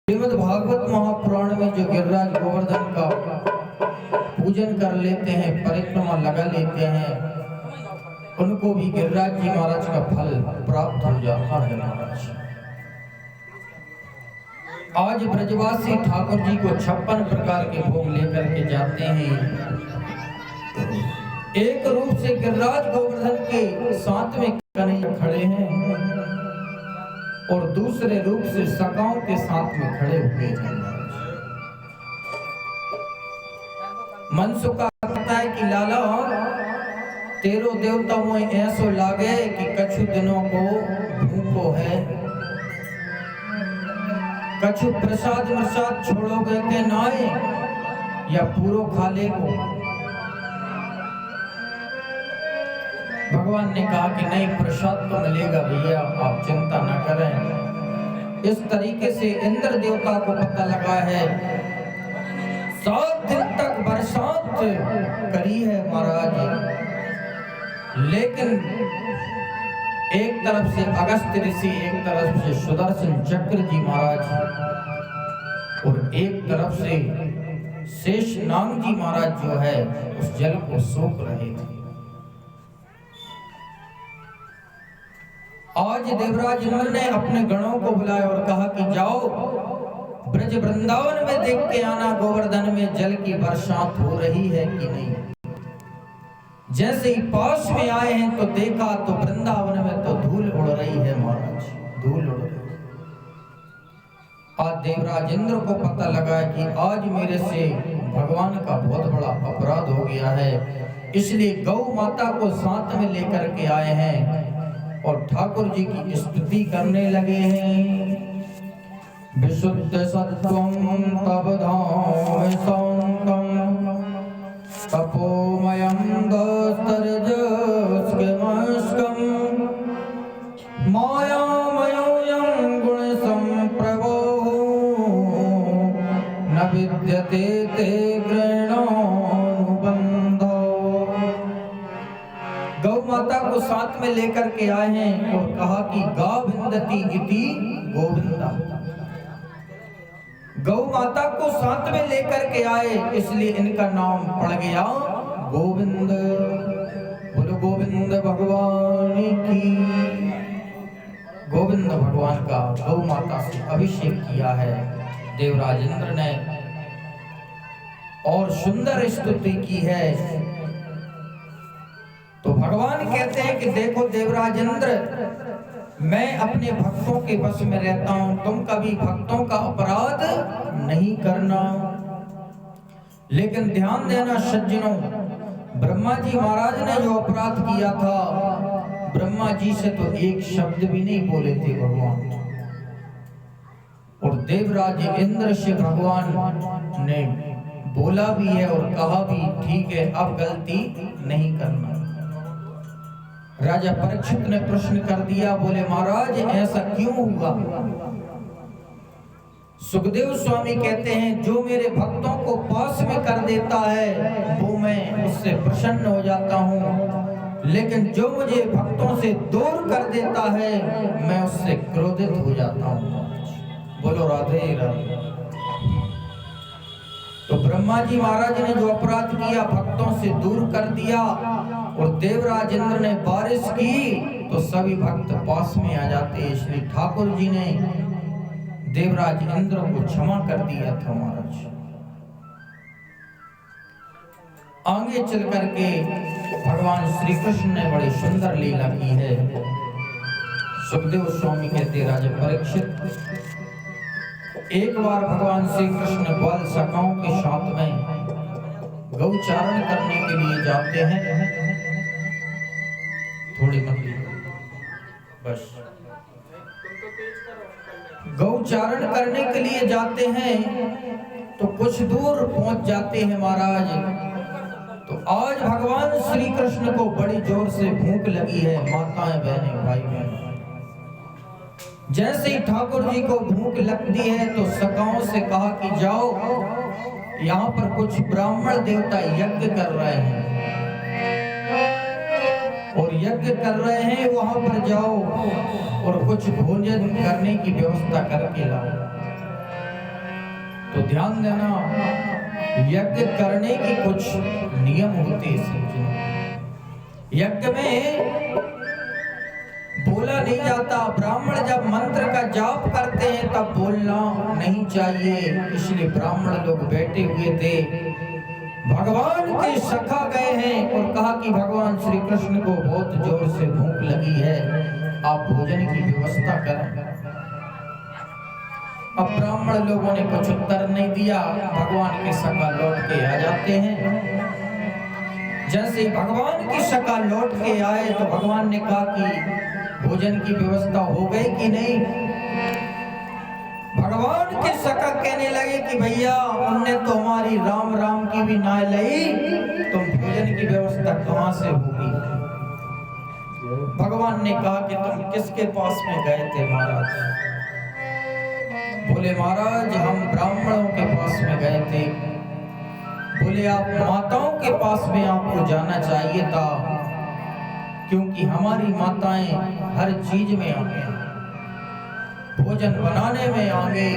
श्रीमद् भागवत महापुराण में जो गिरिराज गोवर्धन का पूजन कर लेते हैं, परिक्रमा लगा लेते हैं, उनको भी गिरिराज जी महाराज का फल प्राप्त हो जाता है। महाराज आज ब्रजवासी ठाकुर जी को 56 प्रकार के भोग लेकर के जाते हैं। एक रूप से गिरिराज गोवर्धन के साथ में कन्हैया खड़े हैं और दूसरे रूप से सखाओं के साथ में खड़े हुए हैं। मनसुखा कहता है कि लाला तेरो देवता मुझे ऐसो लागे कि कछु दिनों को भूखो है, कछु प्रसाद मसाद छोड़ोगे के नाए या पूरो खा लेगो। भगवान ने कहा कि नहीं, प्रसाद तो मिलेगा भैया, आप चिंता न करें। इस तरीके से इंद्र देवता को पता लगा है। 7 दिन तक बरसात करी है महाराज, लेकिन एक तरफ से अगस्त ऋषि, एक तरफ से सुदर्शन चक्र जी महाराज और एक तरफ से शेषनाग जी महाराज जो है उस जल को सोख रहे थे। आज देवराज इंद्र ने अपने गणों को बुलाया और कहा कि जाओ ब्रज वृंदावन में देख के आना, गोवर्धन में जल की बरसात हो रही है कि नहीं। जैसे ही पास में आए हैं तो देखा तो वृंदावन में तो धूल उड़ रही है महाराज, धूल उड़ रही है। आज देवराज इंद्र को पता लगा कि आज मेरे से भगवान का बहुत बड़ा अपराध हो गया है, इसलिए गौ माता को साथ में लेकर के आए हैं और ठाकुर जी की स्तुति करने लगे हैं। विशुद्ध सत्वं तव धाम सौंकं तपोमयं गोस्तरजस्कमस्कं मायामयोऽयं गुणसम्प्रभो न विद्यते ते गृह्णानुबन्धो। गौ माता को साथ में लेकर के आए हैं और कहा कि गाविन्दति इति गोविंदा। गौ माता को साथ में लेकर के आए, इसलिए इनका नाम पड़ गया गोविंद। बोलो गोविंद भगवान की। गोविंद भगवान का गौ माता से अभिषेक किया है देवराज इंद्र ने और सुंदर स्तुति की है। तो भगवान कहते हैं कि देखो देवराज इंद्र, मैं अपने भक्तों के बस में रहता हूं, तुम कभी भक्तों का अपराध नहीं करना। लेकिन ध्यान देना सज्जनों, ब्रह्मा जी महाराज ने जो अपराध किया था, ब्रह्मा जी से तो एक शब्द भी नहीं बोले थे भगवान, और देवराज इंद्र से भगवान ने बोला भी है और कहा भी ठीक है, अब गलती नहीं करना। राजा परीक्षित ने प्रश्न कर दिया, बोले महाराज ऐसा क्यों हुआ। सुखदेव स्वामी कहते हैं जो मेरे भक्तों को पास में कर देता है वो मैं उससे प्रसन्न हो जाता हूँ, लेकिन जो मुझे भक्तों से दूर कर देता है मैं उससे क्रोधित हो जाता हूँ। बोलो राधे राधे। तो ब्रह्मा जी महाराज ने जो अपराध किया, भक्तों से दूर कर दिया, और देवराज इंद्र ने बारिश की तो सभी भक्त पास में आ जाते, इसलिए ठाकुर जी ने देवराज इंद्र को क्षमा कर दिया था महाराज। आगे चल करके भगवान श्री कृष्ण ने बड़ी सुंदर लीला की है। सुखदेव स्वामी कहते राजा परीक्षित, एक बार भगवान श्री कृष्ण बाल सखाओं के साथ में गौचारण करने के लिए जाते हैं। थोड़ी मत बस, गौचारण करने के लिए जाते हैं तो कुछ दूर पहुंच जाते हैं महाराज। तो आज भगवान श्री कृष्ण को बड़ी जोर से भूख लगी है। माताएं बहनें भाई बहन, जैसे ही ठाकुर जी को भूख लगती है तो सखाओं से कहा कि जाओ, यहाँ पर कुछ ब्राह्मण देवता यज्ञ कर रहे हैं और यज्ञ कर रहे हैं, वहां पर जाओ और कुछ भोजन करने की व्यवस्था करके लाओ। तो ध्यान देना, यज्ञ करने की कुछ नियम होते हैं। यज्ञ में बोला नहीं जाता। ब्राह्मण जब मंत्र का जाप करते हैं तब बोलना नहीं चाहिए। इसलिए ब्राह्मण लोग बैठे हुए थे, भगवान के सखा गए हैं और कहा कि भगवान श्री कृष्ण को बहुत जोर से भूख लगी है, आप भोजन की व्यवस्था करें। अब ब्राह्मण लोगों ने कुछ उत्तर नहीं दिया। भगवान के सखा लौट के आ जाते हैं। जैसे भगवान की सखा लौट के आए तो भगवान ने कहा कि भोजन की व्यवस्था हो गई कि नहीं। भगवान के सखा कहने लगे कि भैया हमने तो हमारी राम राम की भी ना ली, तुम भोजन की व्यवस्था कहां से होगी। भगवान ने कहा कि तुम किसके पास में गए थे महाराज। बोले महाराज हम ब्राह्मणों के पास में गए थे। बोले आप माताओं के पास में आपको जाना चाहिए था, क्योंकि हमारी माताएं हर चीज में आगे, भोजन बनाने में आगे,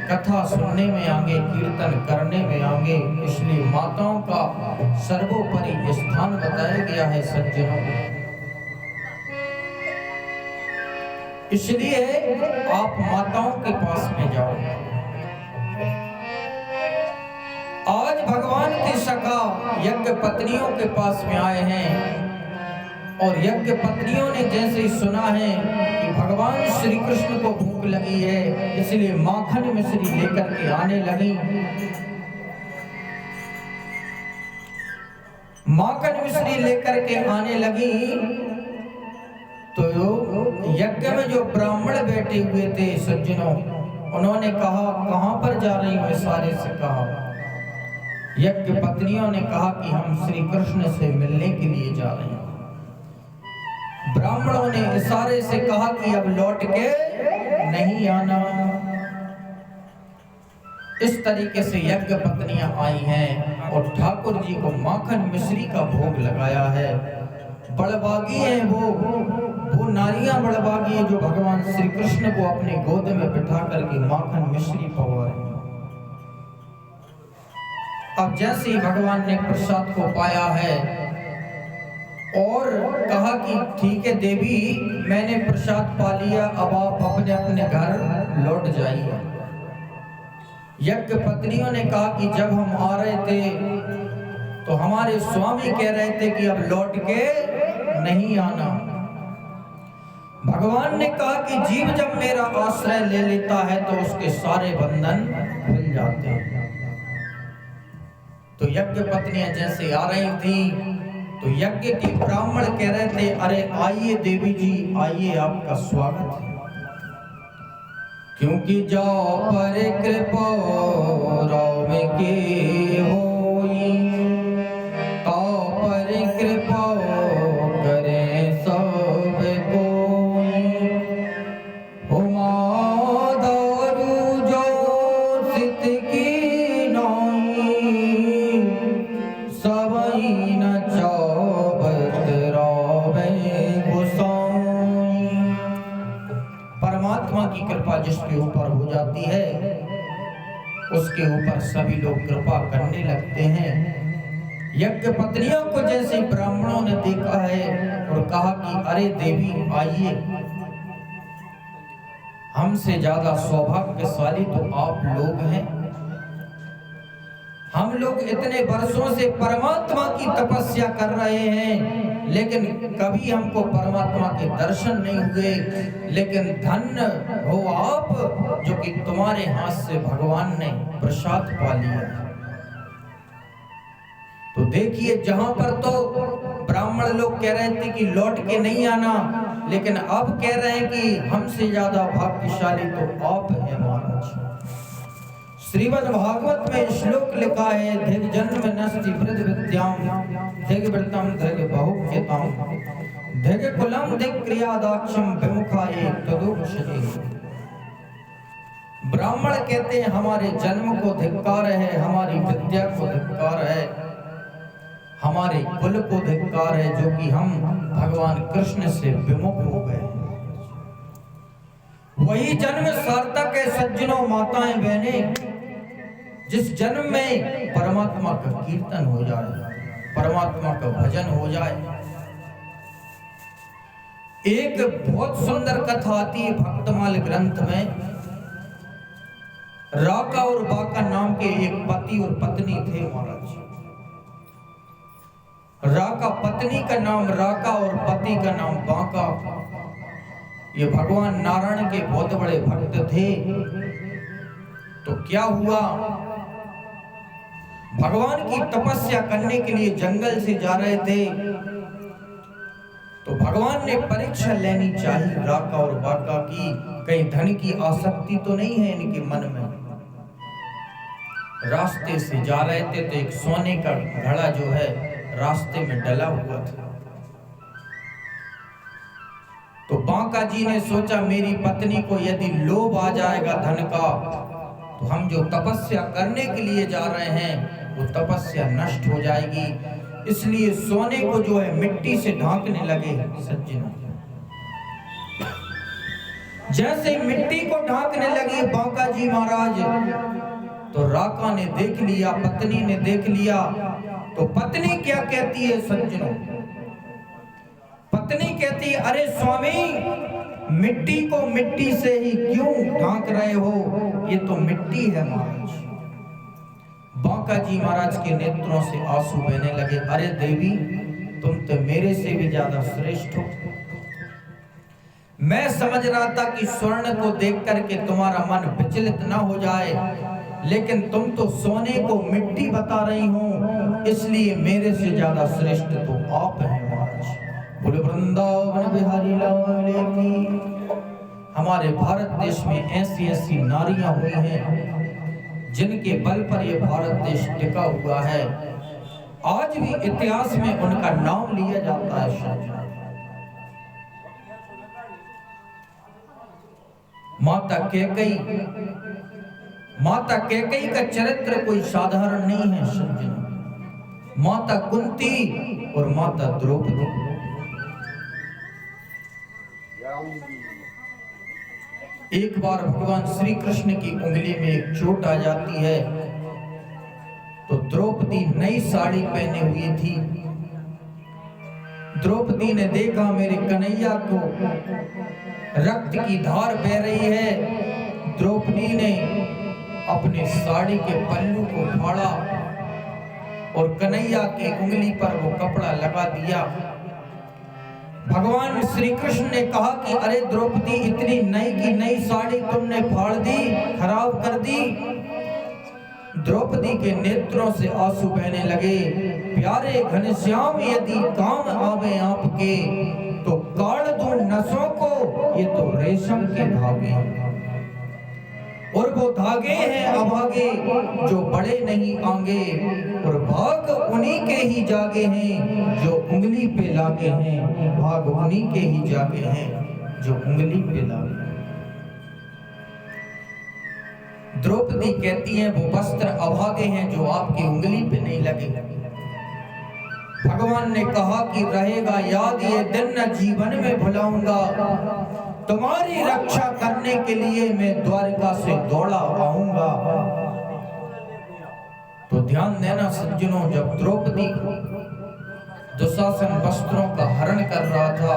कथा सुनने में आगे, कीर्तन करने में आगे। इसलिए माताओं का सर्वोपरि स्थान बताया गया है सज्जनों को। इसलिए आप माताओं के पास में जाओ। आज भगवान की सखा यज्ञ पत्नियों के पास में आए हैं और यज्ञ पत्नियों ने जैसे ही सुना है कि भगवान श्री कृष्ण को भूख लगी है, इसलिए माखन मिश्री लेकर के आने लगी। माखन मिश्री लेकर के आने लगी तो यज्ञ में जो ब्राह्मण बैठे हुए थे सज्जनों, उन्होंने कहा कहां पर जा रही हो। सारे से कहा, यज्ञ पत्नियों ने कहा कि हम श्री कृष्ण से मिलने के लिए जा रहे हैं। ब्राह्मणों ने इशारे से कहा कि अब लौट के नहीं आना। इस तरीके से यज्ञ पत्नियां आई हैं और ठाकुर जी को माखन मिश्री का भोग लगाया है। बड़भागी हैं वो नारियां बड़भागी है जो भगवान श्री कृष्ण को अपने गोद में बिठा करके माखन मिश्री पवा रही। अब जैसे ही भगवान ने प्रसाद को पाया है और कहा कि ठीक है देवी, मैंने प्रसाद पा लिया, अब आप अपने अपने घर लौट जाइए। यज्ञ पत्नियों ने कहा कि जब हम आ रहे थे तो हमारे स्वामी कह रहे थे कि अब लौट के नहीं आना। भगवान ने कहा कि जीव जब मेरा आश्रय ले लेता है तो उसके सारे बंधन खुल जाते हैं। तो यज्ञ पत्नियां जैसे आ रही थी तो यज्ञ के ब्राह्मण कह रहे थे, अरे आइए देवी जी आइए, आपका स्वागत है। क्योंकि जाओ पर कृपा राम के होई, ताऊ पर कृपा करे सब कोई। हुमा दारू जो सित की नाई, सबई न चावत रावे गोसाई। परमात्मा की कृपा जिसके ऊपर हो जाती है उसके ऊपर सभी लोग कृपा करने लगते हैं। यज्ञ पत्नियों को जैसे ब्राह्मणों ने देखा है और कहा कि अरे देवी आइए, हमसे ज्यादा सौभाग्यशाली तो आप लोग हैं। हम लोग इतने वर्षों से परमात्मा की तपस्या कर रहे हैं लेकिन कभी हमको परमात्मा के दर्शन नहीं हुए, लेकिन धन्य हो आप जो कि तुम्हारे हाथ से भगवान ने प्रसाद पा लिया। तो देखिए, जहां पर तो ब्राह्मण लोग कह रहे थे कि लौट के नहीं आना, लेकिन अब कह रहे हैं कि हमसे ज्यादा भाग्यशाली तो आप हैं महाराज। श्रीमद् भागवत में श्लोक लिखा है, धिग जन्म नस्ति वृद्ध विद्याम, धिग व्रतम धिग बहुख्यताम, धिग कुलम धिग क्रियादाक्षम विमुखाये तदुक्षये। ब्राह्मण कहते हैं हमारे जन्म को धिक्कार है, हमारी विद्या को धिक्कार है, हमारे कुल को धिक्कार है, जो कि हम भगवान कृष्ण से विमुख हो गए। वही जन्म सार्थक है सज्जनों, माताएं बहनें। जिस जन्म में परमात्मा का कीर्तन हो जाए, परमात्मा का भजन हो जाए। एक बहुत सुंदर कथा आती है भक्तमाल ग्रंथ में। राका और बाका नाम के एक पति और पत्नी थे महाराज। राका पत्नी का नाम राका और पति का नाम बाका। ये भगवान नारायण के बहुत बड़े भक्त थे। तो क्या हुआ, भगवान की तपस्या करने के लिए जंगल से जा रहे थे, तो भगवान ने परीक्षा लेनी चाहिए राका और बाका की, कहीं धन की आसक्ति तो नहीं है इनके मन में। रास्ते से जा रहे थे तो एक सोने का घड़ा जो है रास्ते में डला हुआ था। तो बांका जी ने सोचा मेरी पत्नी को यदि लोभ आ जाएगा धन का, तो हम जो तपस्या करने के लिए जा रहे हैं वो तपस्या नष्ट हो जाएगी। इसलिए सोने को जो है मिट्टी से ढांकने लगे सज्जनों। जैसे मिट्टी को ढांकने लगे बांका जी महाराज, तो राका ने देख लिया, पत्नी ने देख लिया। तो पत्नी क्या कहती है सज्जनों, पत्नी कहती है अरे स्वामी मिट्टी को मिट्टी से ही क्यों ढांक रहे हो, ये तो मिट्टी है महाराज। बांका जी महाराज के नेत्रों से आंसू बहने लगे। अरे देवी तुम तो मेरे से भी ज्यादा श्रेष्ठ हो। मैं समझ रहा था कि स्वर्ण को देख करके तुम्हारा मन विचलित ना हो जाए, लेकिन तुम तो सोने को मिट्टी बता रही हो, इसलिए मेरे से ज्यादा श्रेष्ठ तो आप हैं महाराज। बोले वृंदावन बिहारी लाल की। हमारे भारत देश में ऐसी ऐसी नारियां हुई हैं जिनके बल पर यह भारत देश टिका हुआ है। आज भी इतिहास में उनका नाम लिया जाता है। माता कैकेयी का चरित्र कोई साधारण नहीं है सज्जनों। माता कुंती और माता द्रौपदी। एक बार भगवान श्री कृष्ण की उंगली में एक चोट आ जाती है, तो द्रौपदी नई साड़ी पहने हुई थी। द्रौपदी ने देखा मेरे कन्हैया को रक्त की धार बह रही है। द्रौपदी ने अपने साड़ी के पल्लू को फाड़ा और कन्हैया की उंगली पर वो कपड़ा लगा दिया। भगवान श्री कृष्ण ने कहा कि अरे द्रौपदी इतनी नई की नई साड़ी तुमने फाड़ दी, खराब कर दी। द्रौपदी के नेत्रों से आंसू बहने लगे। प्यारे घनश्याम यदि काम आवे आपके, तो काट दूं नसों को, ये तो रेशम के धागे हैं। और वो धागे हैं अभागे जो बड़े नहीं आंगे, और भाग उन्हीं के ही जागे हैं जो उंगली पे लागे हैं। भाग उन्हीं के ही जागे हैं जो उंगली पे लागे। द्रौपदी कहती है वो वस्त्र अभागे हैं जो आपकी उंगली पे नहीं लगे। भगवान ने कहा कि रहेगा याद ये दिन न जीवन में भुलाऊंगा। तुम्हारी रक्षा करने के लिए मैं द्वारका से दौड़ा आऊंगा। तो ध्यान देना सज्जनों, जब द्रौपदी दुशासन वस्त्रों का हरण कर रहा था,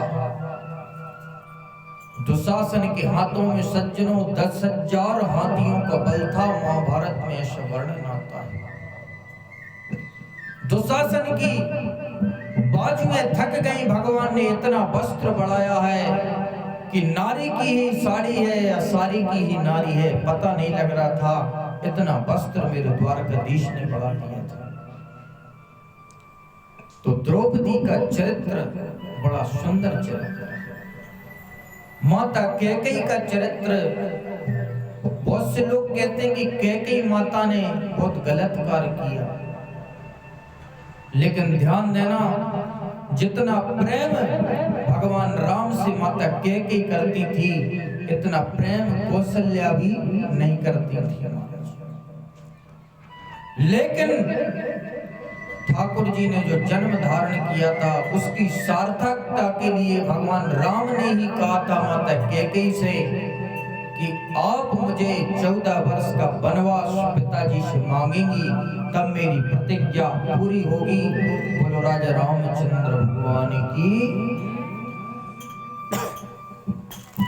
दुशासन के हाथों में सज्जनों 10,000 हाथियों का बल था। महाभारत में ऐसा वर्णन आता है। दुशासन की बाजुएं थक गई। भगवान ने इतना वस्त्र बढ़ाया है कि नारी की ही साड़ी है या साड़ी की ही नारी है, पता नहीं लग रहा था। इतना वस्त्र मेरे द्वारकाधीश ने बढ़ा दिया था। तो द्रौपदी का चरित्र बड़ा सुंदर चरित्र है। माता कैकेयी का चरित्र, बहुत से लोग कहते हैं कि कैकेयी माता ने बहुत गलत कार्य किया, लेकिन ध्यान देना जितना प्रेम भगवान राम से माता कैकेयी करती थी, इतना प्रेम कौशल्या भी नहीं करती थी। लेकिन ठाकुर जी ने जो जन्म धारण किया था, उसकी सार्थकता के लिए भगवान राम ने ही कहा था माता कैकेयी से कि आप मुझे 14 वर्ष का वनवास पिता जी से मांगेंगी तब मेरी प्रतिज्ञा पूरी होगी। बोलो राजा रामचंद्र भगवान की